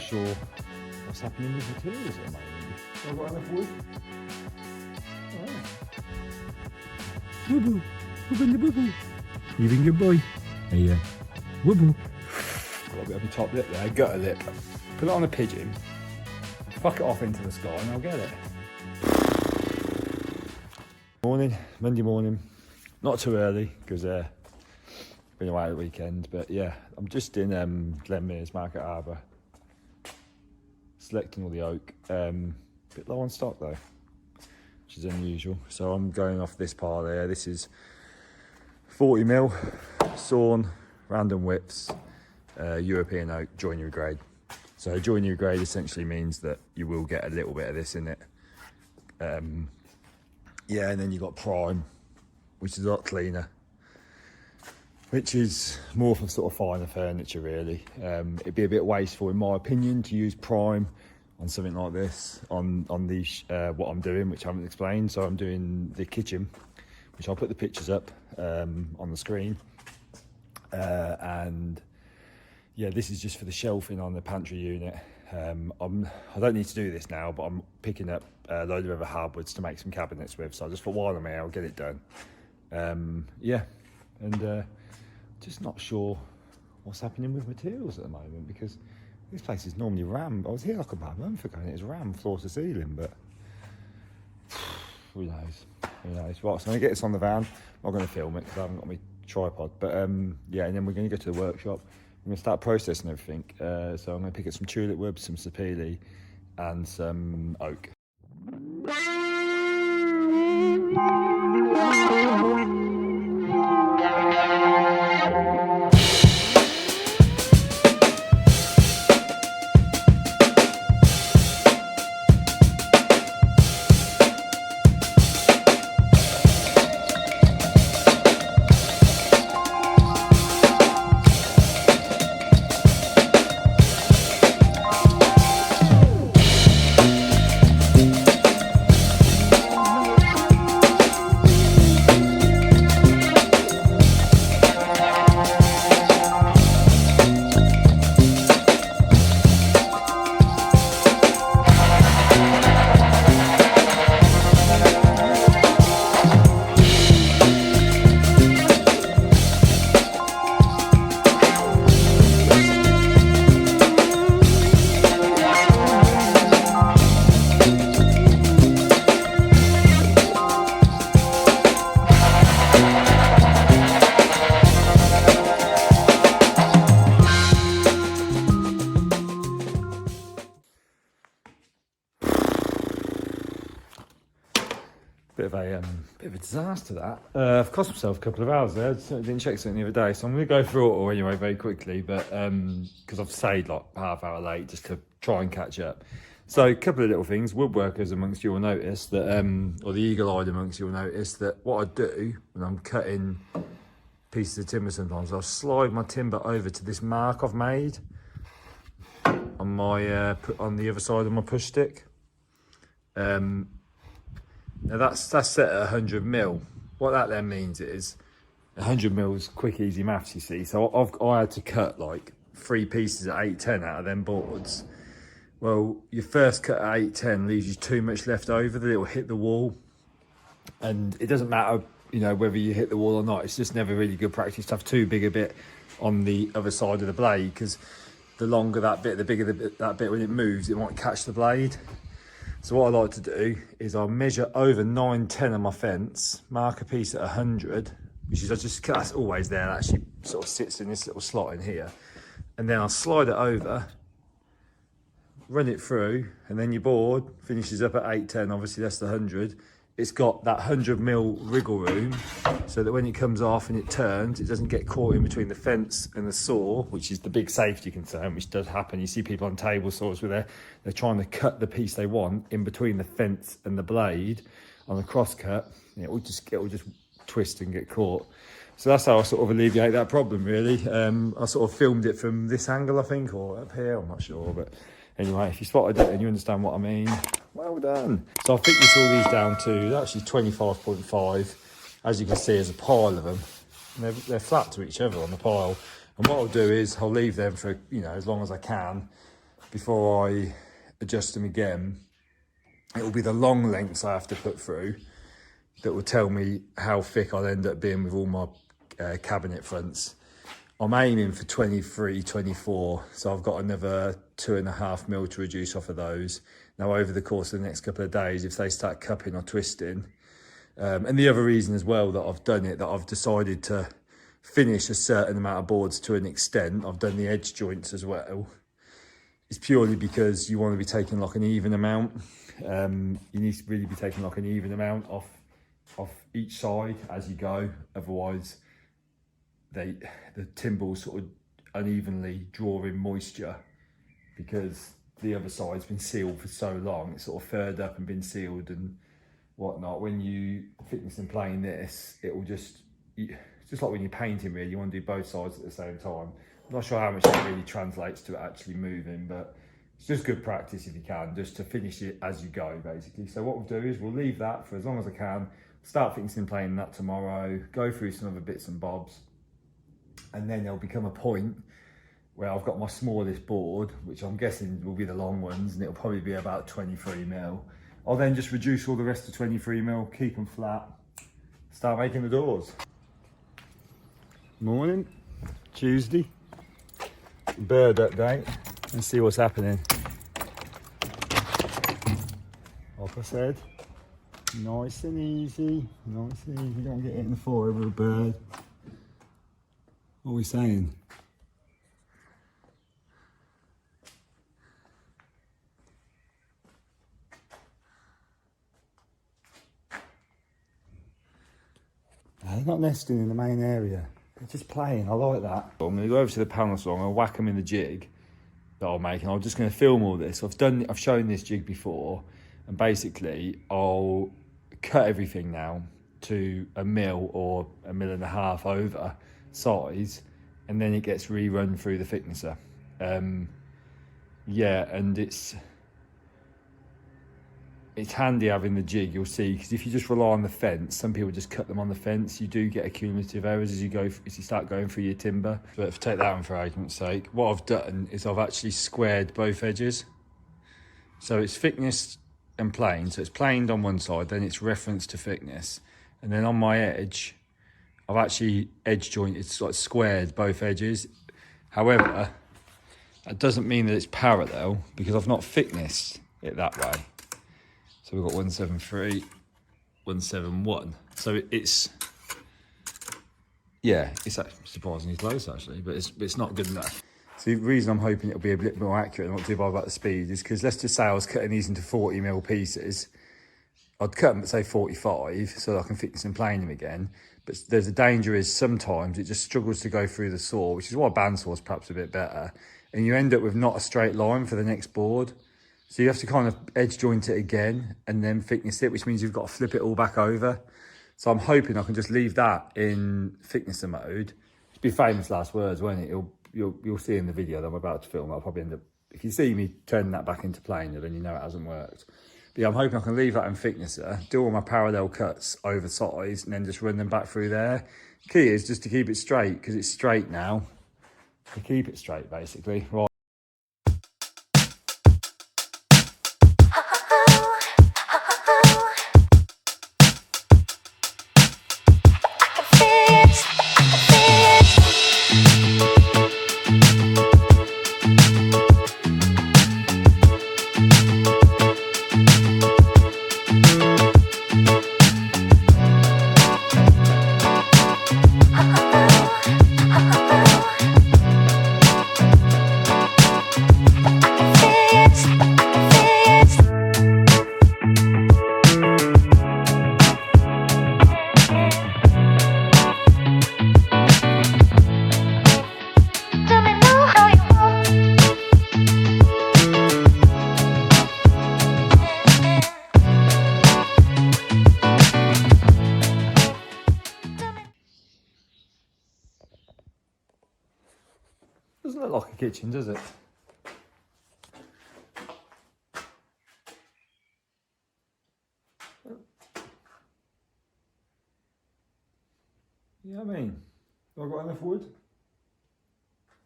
sure what's happening with materials at the moment. Have I got enough wood? Woo-boo, woo-boo. You been good boy? Hey, woo-boo. Got a bit of a top lip there, gutter lip. Put it on a pigeon, fuck it off into the sky and I'll get it. Morning, Monday morning. Not too early because been away at the weekend, but yeah, I'm just in Glenmere's Market Harbour, selecting all the oak. Bit low on stock though, which is unusual. So I'm going off this pile there. This is 40mm sawn, random widths, European oak, joinery grade. So joinery grade essentially means that you will get a little bit of this in it. Yeah, and then you've got prime, which is a lot cleaner, which is more for sort of finer furniture really. It'd be a bit wasteful in my opinion to use prime on something like this, on the what I'm doing, which I haven't explained. So I'm doing the kitchen, which I'll put the pictures up on the screen. And yeah, this is just for the shelving on the pantry unit. I don't need to do this now, but I'm picking up a load of other hardwoods to make some cabinets with. So I just thought while I'm here, I'll get it done. Yeah, and just not sure what's happening with materials at the moment because this place is normally rammed. I was here like about a month ago and it was rammed floor to ceiling, but who knows? Who knows? Right, so I'm gonna get this on the van. I'm not gonna film it because I haven't got my tripod, but yeah, and then we're gonna go to the workshop. I'm gonna start processing everything. So I'm gonna pick up some tulip wood, some sapele, and some oak. Bit of a disaster that. I've cost myself a couple of hours there. I didn't check something the other day, so I'm going to go through it all anyway very quickly, but because I've stayed like half hour late just to try and catch up. So a couple of little things. Woodworkers amongst you will notice that, or the eagle-eyed amongst you will notice that what I do when I'm cutting pieces of timber sometimes, I'll slide my timber over to this mark I've made on my on the other side of my push stick. Now that's set at 100mm. What that then means is 100mm is quick, easy maths, you see. So I had to cut like 3 pieces at 810 out of them boards. Well, your first cut at 810 leaves you too much left over that it will hit the wall. And it doesn't matter, you know, whether you hit the wall or not. It's just never really good practice to have too big a bit on the other side of the blade, because the longer that bit, the bigger that bit when it moves, it might catch the blade. So what I like to do is I'll measure over 910 on my fence, mark a piece at 100, which is that's always there. That actually sort of sits in this little slot in here. And then I'll slide it over, run it through, and then your board finishes up at 810, obviously that's the 100. It's got that 100mm wriggle room so that when it comes off and it turns, it doesn't get caught in between the fence and the saw, which is the big safety concern, which does happen. You see people on table saws where they're trying to cut the piece they want in between the fence and the blade on a cross cut. It will just twist and get caught. So that's how I sort of alleviate that problem, really. I sort of filmed it from this angle, I think, or up here, I'm not sure, but anyway, if you spotted it and you understand what I mean, well done. So I'll thickness all these down to actually 25.5, as you can see, as a pile of them. And they're flat to each other on the pile. And what I'll do is I'll leave them for, you know, as long as I can. before I adjust them again, it will be the long lengths I have to put through that will tell me how thick I'll end up being with all my cabinet fronts. I'm aiming for 23, 24, so I've got another 2.5 mil to reduce off of those. Now over the course of the next couple of days, if they start cupping or twisting, and the other reason as well that I've done it, that I've decided to finish a certain amount of boards to an extent, I've done the edge joints as well, is purely because you want to be taking like an even amount. You need to really be taking like an even amount off each side as you go, otherwise the timber will sort of unevenly draw in moisture because the other side's been sealed for so long. It's sort of furred up and been sealed and whatnot. When you thickness and plane this, it will just like when you're painting really, you want to do both sides at the same time. I'm not sure how much it really translates to it actually moving, but it's just good practice if you can, just to finish it as you go basically. So what we'll do is we'll leave that for as long as I can, start thickness and planing that tomorrow, go through some other bits and bobs, and then there'll become a point where I've got my smallest board, which I'm guessing will be the long ones, and it'll probably be about 23 mil. I'll then just reduce all the rest to 23 mil, keep them flat, start making the doors. Morning, Tuesday, bird update. Let's see what's happening. Like I said, nice and easy, don't get hit in the forehead with a bird. What are we saying? They're not nesting in the main area. They're just playing. I like that. I'm going to go over to the panel saw. I'm going to whack them in the jig that I'll make, and I'm just going to film all this. I've shown this jig before, and basically I'll cut everything now to 1 mil or 1.5 mil over size, and then it gets rerun through the thicknesser. Yeah, and it's handy having the jig, you'll see, because if you just rely on the fence, some people just cut them on the fence, you do get accumulative errors as you start going through your timber. But if I take that one for argument's sake, what I've done is I've actually squared both edges. So it's thickness and plane, so it's planed on one side, then it's reference to thickness. And then on my edge, I've actually edge jointed, it's like squared both edges. However, that doesn't mean that it's parallel because I've not thicknessed it that way. So we've got 173, 171. So it's surprisingly close actually, but it's not good enough. So the reason I'm hoping it'll be a bit more accurate and not too bad about the speed is because let's just say I was cutting these into 40 mil pieces. I'd cut them at say 45 so that I can thickness and plane them again. But there's a danger is sometimes it just struggles to go through the saw, which is why a bandsaw is perhaps a bit better. And you end up with not a straight line for the next board. So you have to kind of edge joint it again and then thickness it, which means you've got to flip it all back over. So I'm hoping I can just leave that in thicknesser mode. It'll be famous last words, won't it? You'll see in the video that I'm about to film. I'll probably end up, if you see me turning that back into planer, then you know it hasn't worked. But yeah, I'm hoping I can leave that in thicknesser, do all my parallel cuts oversized, and then just run them back through there. Key is just to keep it straight, because it's straight now. To keep it straight, basically. Right. Doesn't look like a kitchen, does it? You know what I mean? Have I got enough wood?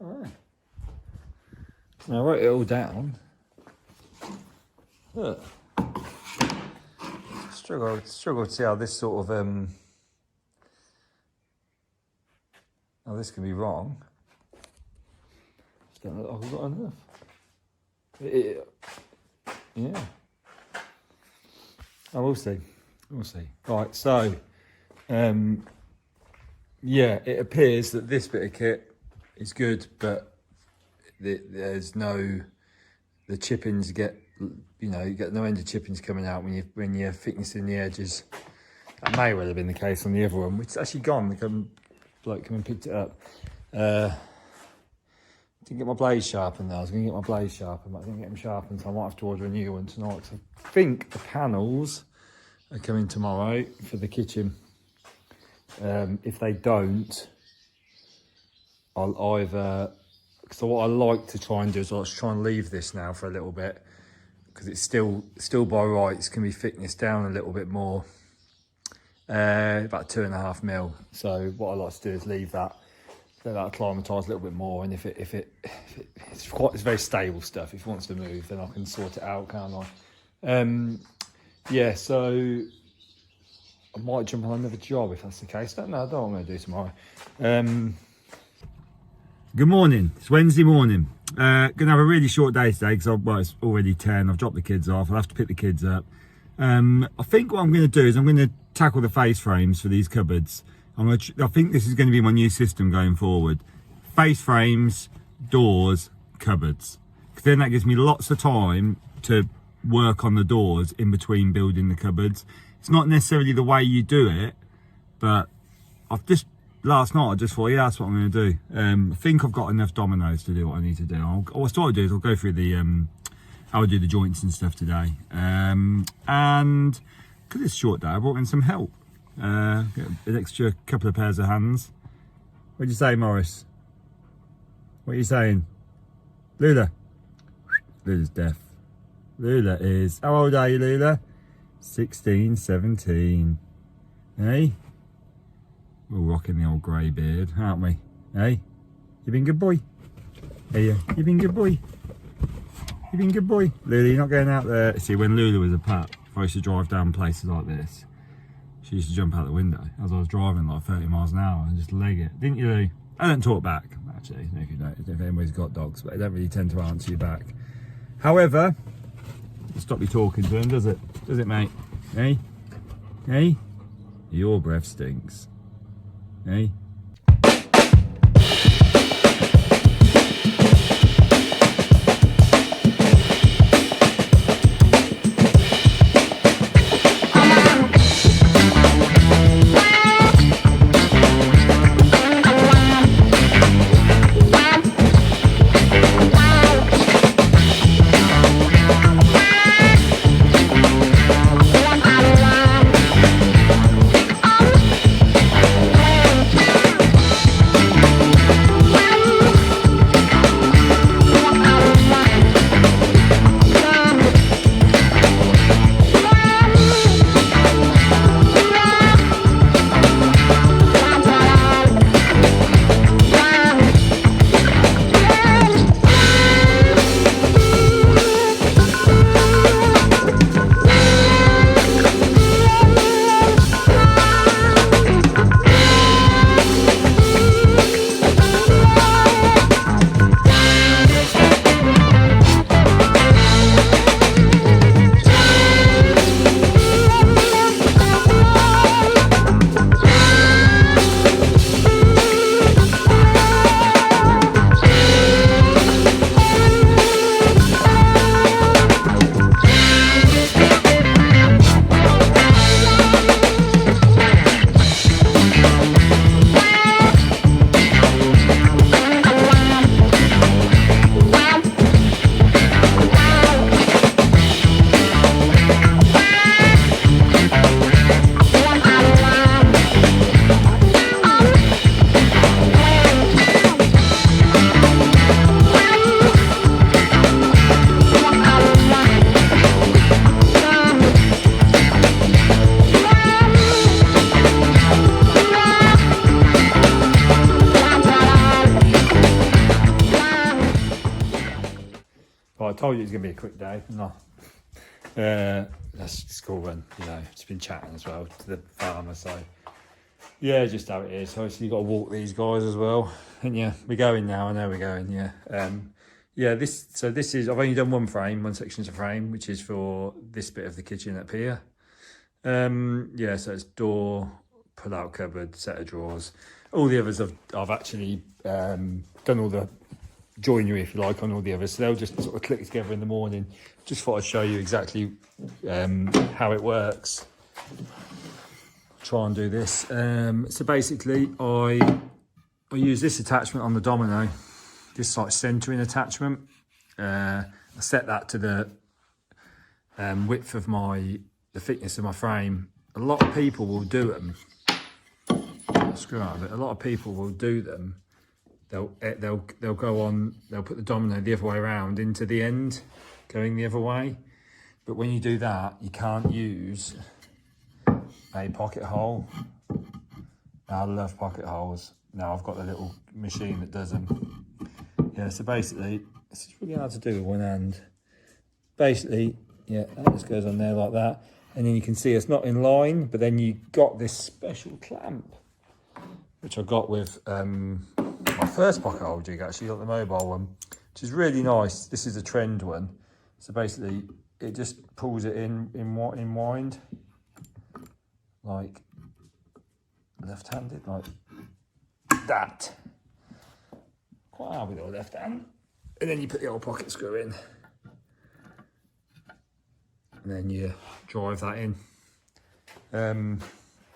All right. I wrote it all down. Look. Struggle to see how this sort of how this can be wrong. Just don't look like I've got enough. Yeah. Oh, we'll see. We'll see. Right, so yeah, it appears that this bit of kit is good, but there's no, the chippings get, you know, you get no end of chippings coming out when you're thicknessing the edges. That may well have been the case on the other one, which is actually gone. The bloke come and picked it up. Didn't get my blades sharpened though. I was going to get my blades sharpened, but I didn't get them sharpened, so I might have to order a new one tonight. So I think the panels are coming tomorrow for the kitchen. If they don't, I'll either, so what I like to try and do is I'll try and leave this now for a little bit, because it's still by rights can be thickness down a little bit more, about 2.5 mil. So what I like to do is leave that, let that acclimatise a little bit more, and if it's very stable stuff. If it wants to move, then I can sort it out, can't I? Yeah, so I might jump on another job if that's the case. I don't know what I'm going to do tomorrow. Good morning. It's Wednesday morning. Going to have a really short day today because it's already 10. I've dropped the kids off. I'll have to pick the kids up. I think what I'm going to do is I'm going to tackle the face frames for these cupboards. I think this is going to be my new system going forward. Face frames, doors, cupboards. Because then that gives me lots of time to work on the doors in between building the cupboards. It's not necessarily the way you do it, but last night I just thought, yeah, that's what I'm going to do. I think I've got enough dominoes to do what I need to do. What I'll do is I'll go through the how I do the joints and stuff today. And because it's a short day, I brought in some help. Get an extra couple of pairs of hands. What'd you say, Morris? What are you saying? Lula? Lula's deaf. Lula is, how old are you, Lula? 16, 17. Hey? We're rocking the old grey beard, aren't we? Hey? You been good boy? Hey, you been good boy? You been good boy? Lula, you're not going out there. See, when Lula was a pup, if I used to drive down places like this, she used to jump out the window as I was driving like 30 miles an hour and just leg it. Didn't you, Lou? I don't talk back, actually, if you don't, if anybody's got dogs, but they don't really tend to answer you back. However, doesn't stop you talking to them, does it? Does it, mate? Hey? Hey? Your breath stinks. Hey? Well, I told you it's going to be a quick day. No. That's school run, you know. Just been chatting as well to the farmer, so yeah, just how it is. So obviously you've got to walk these guys as well. And yeah, we're going now. I know we're going. Yeah. Yeah. This is. I've only done one frame, one section of the frame, which is for this bit of the kitchen up here. Yeah. So it's door, pull-out cupboard, set of drawers. All the others I've actually done all the joinery, if you like, on all the others. So they'll just sort of click together in the morning. Just thought I'd show you exactly how it works. Try and do this. So basically I use this attachment on the domino, this like centering attachment. I set that to the width of the thickness of my frame. A lot of people will do them. Screw out of it. A lot of people will do them. They'll go on. They'll put the domino the other way around into the end, going the other way. But when you do that, you can't use a pocket hole. Now, I love pocket holes. Now I've got the little machine that does them. Yeah. So basically, it's really hard to do with one hand. Basically, yeah, that just goes on there like that, and then you can see it's not in line. But then you got this special clamp, which I got with my first pocket hole jig, actually, got the mobile one, which is really nice. This is a trend one. So basically, it just pulls it in wind, like left-handed, like that. Quite hard with your left hand. And then you put the old pocket screw in. And then you drive that in.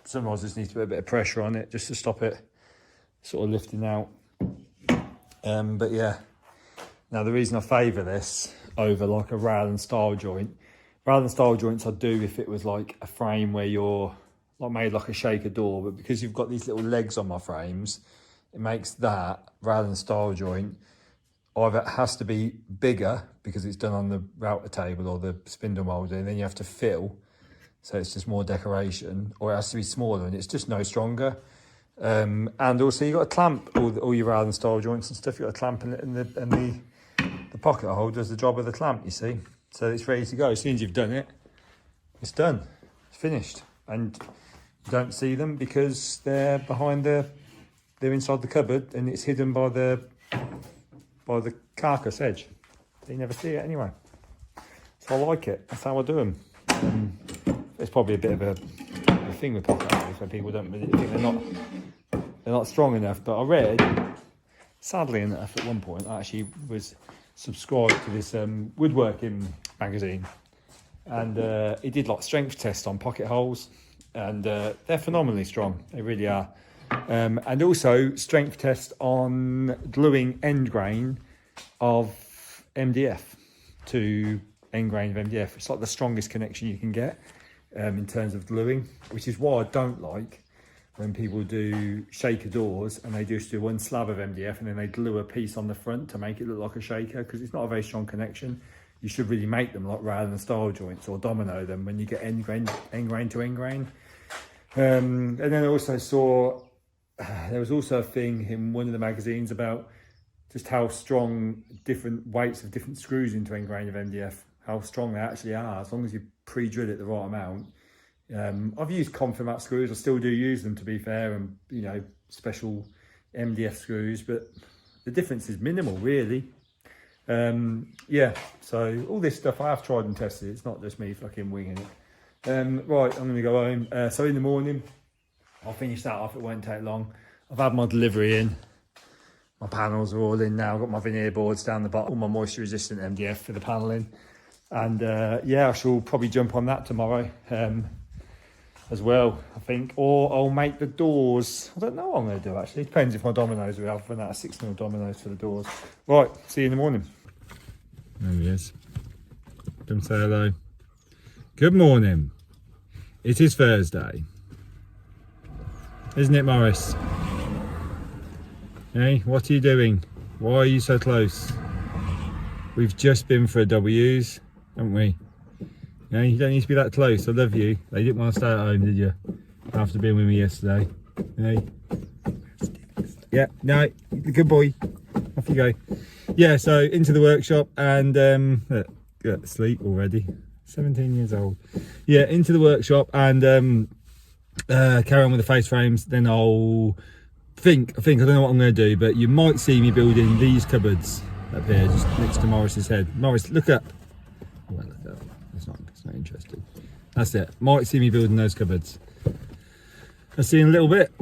Sometimes just needs to put a bit of pressure on it just to stop it sort of lifting out. But yeah, now the reason I favour this over like a rail and style joint, rail and style joints I'd do if it was like a frame where you're like made like a shaker door, but because you've got these little legs on my frames, it makes that rail and style joint either it has to be bigger because it's done on the router table or the spindle moulder, and then you have to fill. So it's just more decoration, or it has to be smaller and it's just no stronger. And also you got to clamp all your rail and style joints and stuff. You got to clamp and the pocket hole does the job of the clamp, you see. So it's ready to go. As soon as you've done it, it's done. It's finished. And you don't see them because they're they're inside the cupboard and it's hidden by the carcass edge. So you never see it anyway. So I like it. That's how I do them. It's probably a bit of a thing with pocket holes where people don't really think they're not strong enough. But I read, sadly enough, at one point I actually was subscribed to this woodworking magazine, and it did like strength tests on pocket holes, and they're phenomenally strong. They really are. And also strength test on gluing end grain of MDF to end grain of MDF. It's like the strongest connection you can get in terms of gluing, which is why I don't like when people do shaker doors and they just do one slab of MDF and then they glue a piece on the front to make it look like a shaker, because it's not a very strong connection. You should really make them like rather than style joints or domino them when you get end grain to end grain. And then I also saw there was also a thing in one of the magazines about just how strong different weights of different screws into end grain of MDF, how strong they actually are, as long as you pre-drill it the right amount. I've used Conformat screws, I still do use them to be fair, and you know, special MDF screws, but the difference is minimal really. Yeah, so all this stuff I have tried and tested, it's not just me fucking winging it. Right, I'm gonna go home. So in the morning, I'll finish that off, it won't take long. I've had my delivery in. My panels are all in now. I've got my veneer boards down the bottom, all my moisture resistant MDF for the panelling. And yeah, I shall probably jump on that tomorrow as well, I think. Or I'll make the doors. I don't know what I'm going to do actually. It depends if my dominoes are out. I've run out of 6mm dominoes for the doors. Right, see you in the morning. There he is. Come say hello. Good morning. It is Thursday. Isn't it, Morris? Hey, what are you doing? Why are you so close? We've just been for a W's, haven't we? Yeah, you don't need to be that close. I love you. They didn't want to stay at home, did you? After being with me yesterday. Hey. Yeah, no, good boy. Off you go. yeah, so into the workshop and look, get to sleep already. 17 years old. Yeah, into the workshop and carry on with the face frames. Then I think I don't know what I'm going to do, but you might see me building these cupboards up here, just next to Morris's head. Morris, look up. Oh, well, look up. It's not interesting. That's it. Might see me building those cupboards. I'll see you in a little bit.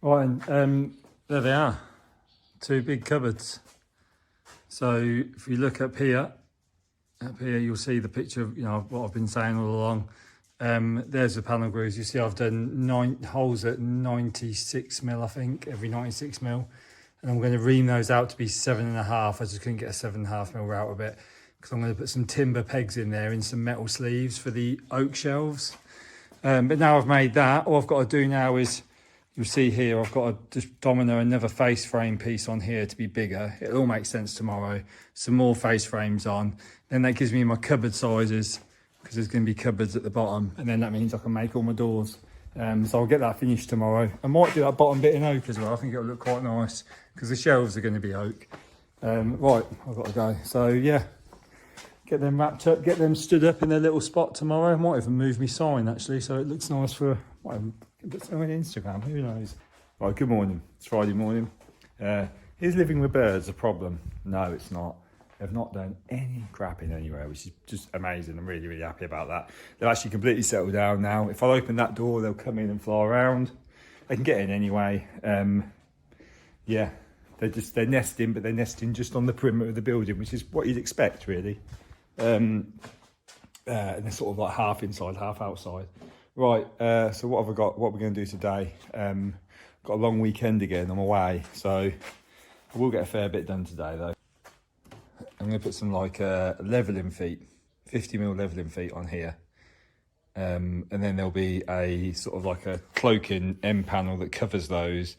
Right, there they are, two big cupboards. So if you look up here you'll see the picture of, you know, what I've been saying all along. There's the panel grooves. You see I've done 9 holes at 96 mil, I think, every 96 mil. And I'm going to ream those out to be 7.5. I just couldn't get a 7.5 mil out of it, because I'm going to put some timber pegs in there and some metal sleeves for the oak shelves. But now I've made that, all I've got to do now is, you'll see here, I've got to just domino another face frame piece on here to be bigger. It'll all make sense tomorrow. Some more face frames on. Then that gives me my cupboard sizes, because there's going to be cupboards at the bottom. And then that means I can make all my doors. So I'll get that finished tomorrow. I might do that bottom bit in oak as well. I think it'll look quite nice, because the shelves are going to be oak. Right, I've got to go. So yeah, get them wrapped up, get them stood up in their little spot tomorrow. I might even move my sign actually, so it looks nice for, might even put something on Instagram, who knows. Right, good morning, it's Friday morning. Is living with birds a problem? No, it's not. They've not done any crapping anywhere, which is just amazing. I'm really, really happy about that. They've actually completely settled down now. If I open that door, they'll come in and fly around. They can get in anyway. Yeah, they're nesting, but they're nesting just on the perimeter of the building, which is what you'd expect, really. And they're sort of like half inside, half outside. Right, so what have I got? What we're going to do today? Got a long weekend again, I'm away. So I will get a fair bit done today, though. I'm going to put some like levelling feet, 50mm levelling feet on here. And then there'll be a sort of like a cloaking end panel that covers those.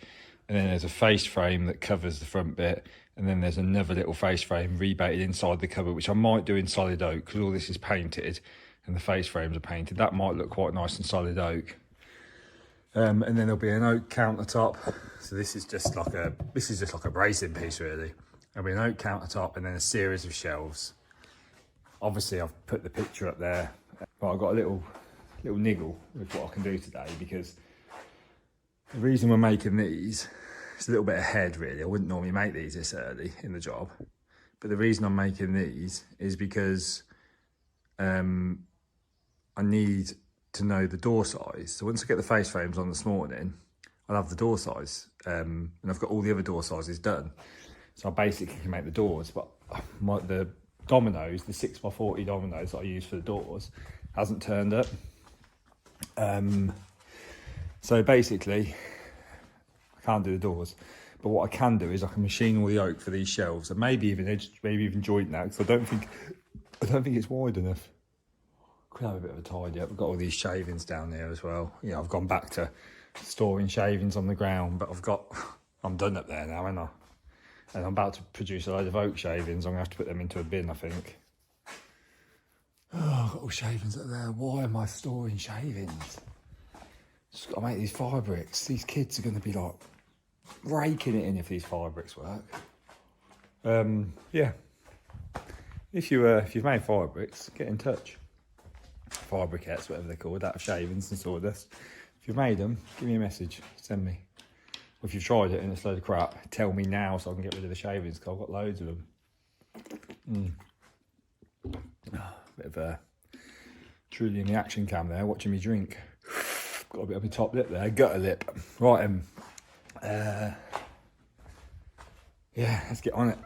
And then there's a face frame that covers the front bit. And then there's another little face frame rebaited inside the cupboard, which I might do in solid oak, because all this is painted. and the face frames are painted. That might look quite nice and solid oak. And then there'll be an oak countertop. So this is just like a bracing piece really. There'll be an oak countertop and then a series of shelves. Obviously I've put the picture up there, but I've got a little niggle with what I can do today, because the reason we're making these is a little bit ahead really. I wouldn't normally make these this early in the job, but the reason I'm making these is because I need to know the door size. So once I get the face frames on this morning, I'll have the door size, and I've got all the other door sizes done. So I basically can make the doors, but the dominoes, the 6x40 dominoes that I use for the doors, hasn't turned up. So basically, I can't do the doors. But what I can do is I can machine all the oak for these shelves, and maybe even joint that, because I don't think it's wide enough. Could have a bit of a tidy up. I've got all these shavings down there as well. You know, I've gone back to storing shavings on the ground, but I'm done up there now, aren't I? And I'm about to produce a load of oak shavings. I'm gonna have to put them into a bin, I think. Oh, I've got all shavings up there. Why am I storing shavings? Just got to make these fire bricks. These kids are gonna be like raking it in if these fire bricks work. Yeah. If you've made fire bricks, get in touch. Fire briquettes, whatever they're called, out of shavings and sawdust. If you've made them, give me a message, send me. Or if you've tried it and it's a load of crap, tell me now so I can get rid of the shavings, because I've got loads of them. Bit of truly in the action cam there, watching me drink. Got a bit of my top lip there, gutter lip. Right, yeah, let's get on it.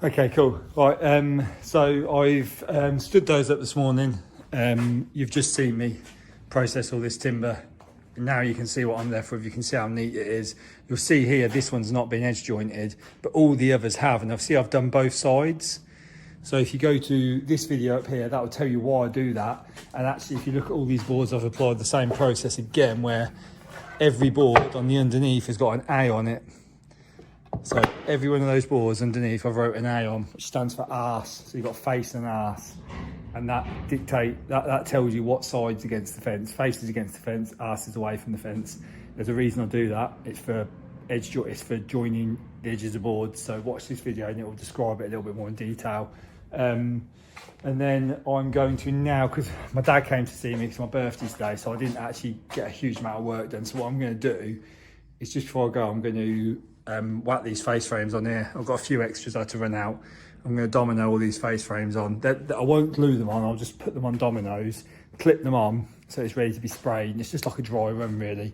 Okay, cool. Right, so I've stood those up this morning. You've just seen me process all this timber. And now you can see what I'm left with. You can see how neat it is. You'll see here, this one's not been edge jointed, but all the others have. And I've done both sides. So if you go to this video up here, that will tell you why I do that. And actually, if you look at all these boards, I've applied the same process again, where every board on the underneath has got an A on it. So every one of those boards underneath, I've wrote an A on, which stands for arse. So you've got face and arse, and that tells you what side's against the fence. Face is against the fence, arse is away from the fence. There's a reason I do that. It's for it's for joining the edges of boards. So watch this video and it will describe it a little bit more in detail. And then I'm going to now, because my dad came to see me, it's my birthday today, so I didn't actually get a huge amount of work done. So what I'm going to do is, just before I go, I'm going to whack these face frames on here. I've got a few extras I had to run out. I'm going to domino all these face frames on. I won't glue them on, I'll just put them on dominoes, clip them on so it's ready to be sprayed. And it's just like a dry run really.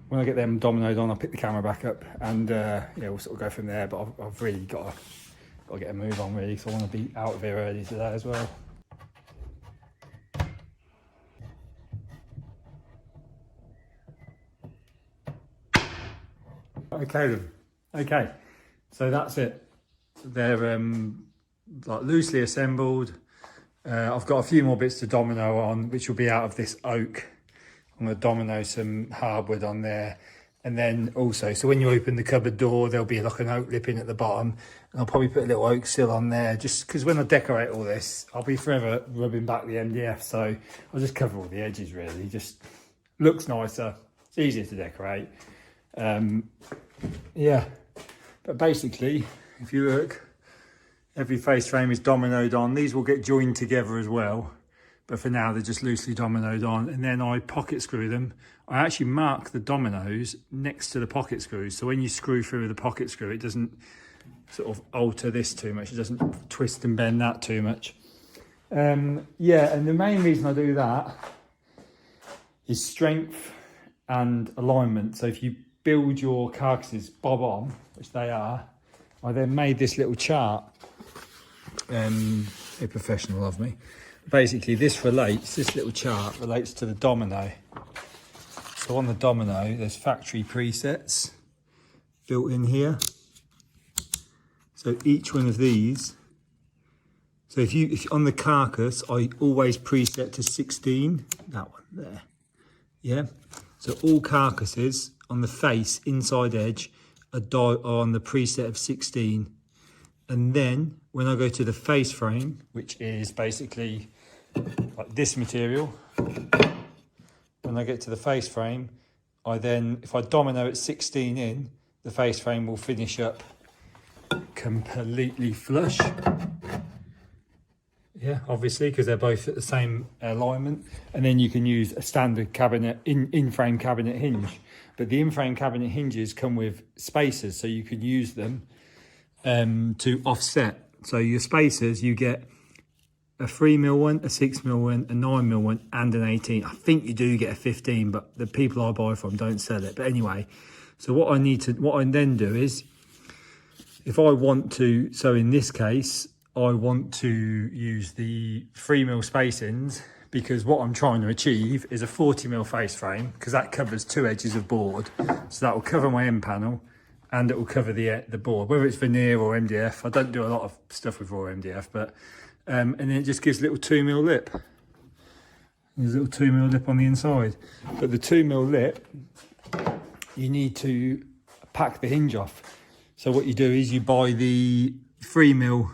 When I get them dominoed on, I'll pick the camera back up and yeah, we'll sort of go from there. But I've really got to get a move on really, because I want to be out of here early today as well. Okay then. Okay, so that's it. They're like loosely assembled. I've got a few more bits to domino on, which will be out of this oak. I'm I'm going to domino some hardwood on there. And then also, so when you open the cupboard door, there'll be like an oak lip in at the bottom. And I'll probably put a little oak sill on there, just because when I decorate all this, I'll be forever rubbing back the MDF. So I'll just cover all the edges really. Just looks nicer. It's easier to decorate. Yeah. But basically, if you look, every face frame is dominoed on. These will get joined together as well. But for now, they're just loosely dominoed on. And then I pocket screw them. I actually mark the dominoes next to the pocket screws. So when you screw through the pocket screw, it doesn't sort of alter this too much. It doesn't twist and bend that too much. Yeah, and the main reason I do that is strength and alignment. So if you build your carcasses bob on, which they are, I then made this little chart. A professional of me. Basically, this little chart relates to the domino. So on the domino, there's factory presets built in here. So each one of these, so if on the carcass, I always preset to 16, that one there. Yeah. So all carcasses on the face, inside edge, are on the preset of 16. And then when I go to the face frame, which is basically like this material, when I get to the face frame, I then, if I domino at 16 in, the face frame will finish up completely flush. Yeah, obviously, because they're both at the same alignment. And then you can use a standard cabinet, in-frame cabinet hinge. But the in-frame cabinet hinges come with spacers, so you can use them to offset. So your spacers, you get a 3mm one, a 6mm one, a 9mm one, and an 18. I think you do get a 15, but the people I buy from don't sell it. But anyway, so what I then do is, if I want to, so in this case, I want to use the 3mm spacings, because what I'm trying to achieve is a 40mm face frame, because that covers 2 edges of board. So that will cover my end panel, and it will cover the board, whether it's veneer or MDF. I don't do a lot of stuff with raw MDF, but and then it just gives a little 2mm lip. There's a little 2mm lip on the inside. But the 2mm lip, you need to pack the hinge off. So what you do is you buy the 3mm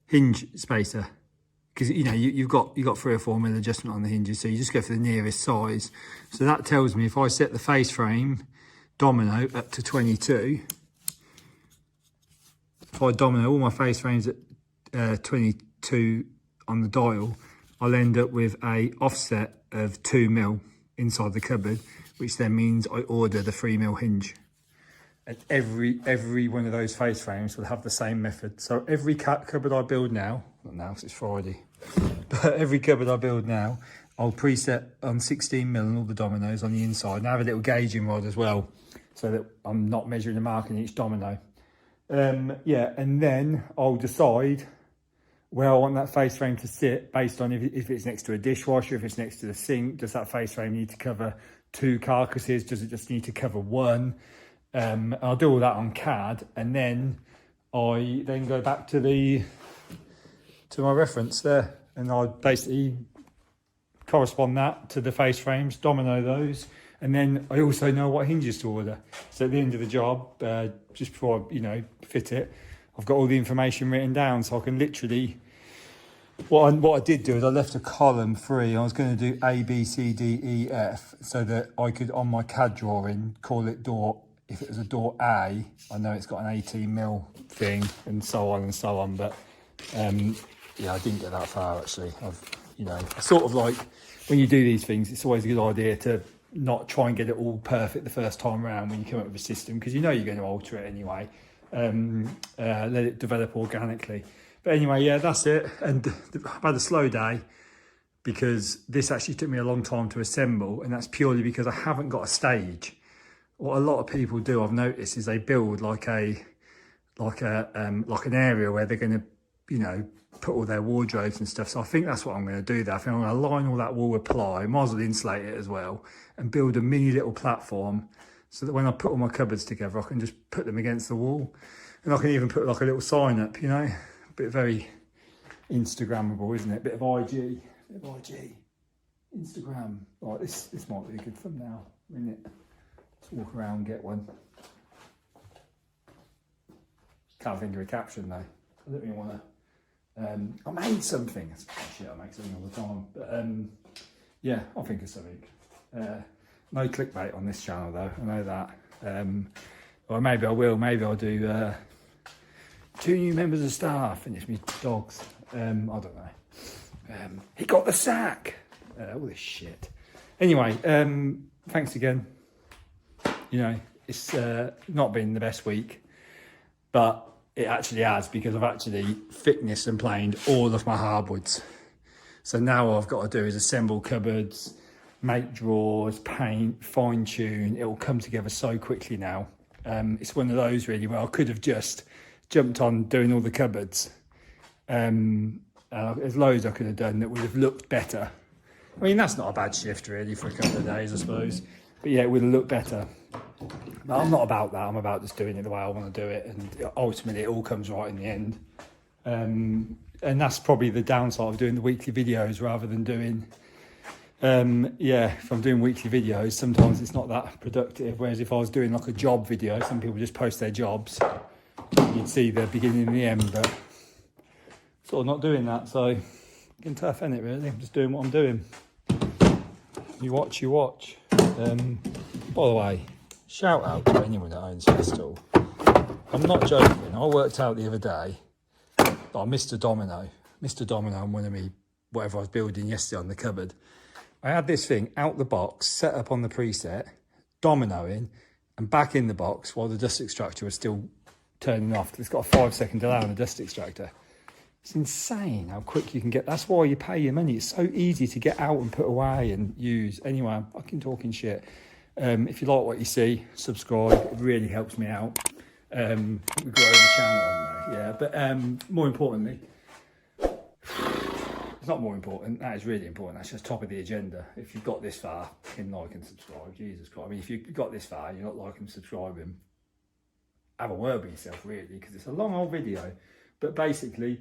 hinge spacer, because you know you've got 3 or 4mm adjustment on the hinges, so you just go for the nearest size. So that tells me if I set the face frame domino up to 22, if I domino all my face frames at 22 on the dial, I'll end up with a offset of 2mm inside the cupboard, which then means I order the 3mm hinge. And every one of those face frames will have the same method. So every cupboard I build now, not now because it's Friday, but every cupboard I build now, I'll preset on 16mm and all the dominoes on the inside, and I have a little gauging rod as well, so that I'm not measuring the mark in each domino. Yeah, and then I'll decide where I want that face frame to sit based on if it's next to a dishwasher, if it's next to the sink. Does that face frame need to cover 2 carcasses? Does it just need to cover 1? I'll do all that on CAD, and then I then go back to my reference there, and I basically correspond that to the face frames, domino those, and then I also know what hinges to order. So at the end of the job, just before I fit it, I've got all the information written down, so I can literally. What I did do is I left a column free. I was going to do A, B, C, D, E, F, so that I could, on my CAD drawing, call it door. If it was a door A, I know it's got an 18mm thing, and so on and so on. But yeah, I didn't get that far actually. I sort of like, when you do these things, it's always a good idea to not try and get it all perfect the first time around when you come up with a system, because you know you're going to alter it anyway. Let it develop organically. But anyway, yeah, that's it. And I've had a slow day because this actually took me a long time to assemble, and that's purely because I haven't got a stage. What a lot of people do, I've noticed, is they build like an area where they're going to, put all their wardrobes and stuff. So I think that's what I'm going to do there. I think I'm going to line all that wall with ply, might as well insulate it as well, and build a mini little platform so that when I put all my cupboards together, I can just put them against the wall. And I can even put like a little sign up, a bit very Instagrammable, isn't it? Bit of IG. Instagram. Right, this might be a good thumbnail, isn't it? Let's walk around and get one. Can't think of a caption though. I don't really want to. I made something. That's shit, I make something all the time. But yeah, I'll think of something. No clickbait on this channel though, I know that. Or maybe I will, maybe I'll do 2 new members of staff and it's me dogs. I don't know. He got the sack. All this shit. Anyway, thanks again. You know, it's not been the best week, but it actually has, because I've actually thicknessed and planed all of my hardwoods. So now all I've got to do is assemble cupboards, make drawers, paint, fine tune. It will come together so quickly now. It's one of those really where I could have just jumped on doing all the cupboards. There's loads I could have done that would have looked better. I mean, that's not a bad shift really for a couple of days, I suppose. But yeah, it would have looked better. But I'm not about that. I'm about just doing it the way I want to do it. And ultimately, it all comes right in the end. And that's probably the downside of doing the weekly videos rather than doing... yeah, if I'm doing weekly videos, sometimes it's not that productive. Whereas if I was doing like a job video, some people just post their jobs. You'd see the beginning and the end, but sort of not doing that. So, getting tough, isn't it, really? I'm just doing what I'm doing. You watch, you watch. By the way, shout out to anyone that owns Festool. I'm not joking. I worked out the other day that I missed a domino. Missed a domino on one of me, whatever I was building yesterday on the cupboard. I had this thing out the box, set up on the preset, dominoing, and back in the box while the dust extractor was still turning off, because it's got a 5-second delay on the dust extractor. It's insane how quick you can get. That's why you pay your money. It's so easy to get out and put away and use. Anyway, I'm fucking talking shit. If you like what you see, subscribe. It really helps me out. We grow the channel, I don't know. Yeah, but more importantly, it's not more important. That is really important. That's just top of the agenda. If you've got this far, fucking like and subscribe. Jesus Christ. I mean, if you've got this far and you're not liking and subscribing, have a word with yourself, really, because it's a long old video. But basically,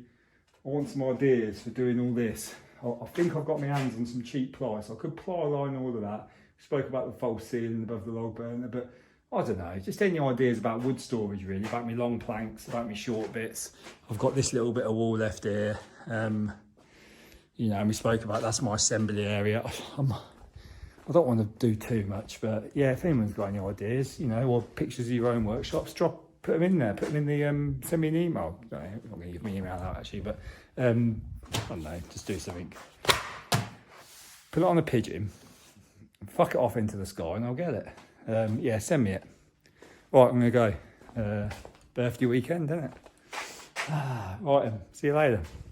I want some ideas for doing all this. I think I've got my hands on some cheap ply, so I could ply line all of that. We spoke about the false ceiling above the log burner, but I don't know, just any ideas about wood storage really, about my long planks, about my short bits. I've got this little bit of wall left here. You know, and we spoke about that's my assembly area. I don't want to do too much, but yeah, if anyone's got any ideas, you know, or pictures of your own workshops, put them in there, put them in the, send me an email. No, I'm not going to give me an email out actually, but I don't know, just do something. Put it on a pigeon, fuck it off into the sky and I'll get it. Yeah, send me it. Right, I'm going to go. Birthday weekend, isn't it? Right, see you later.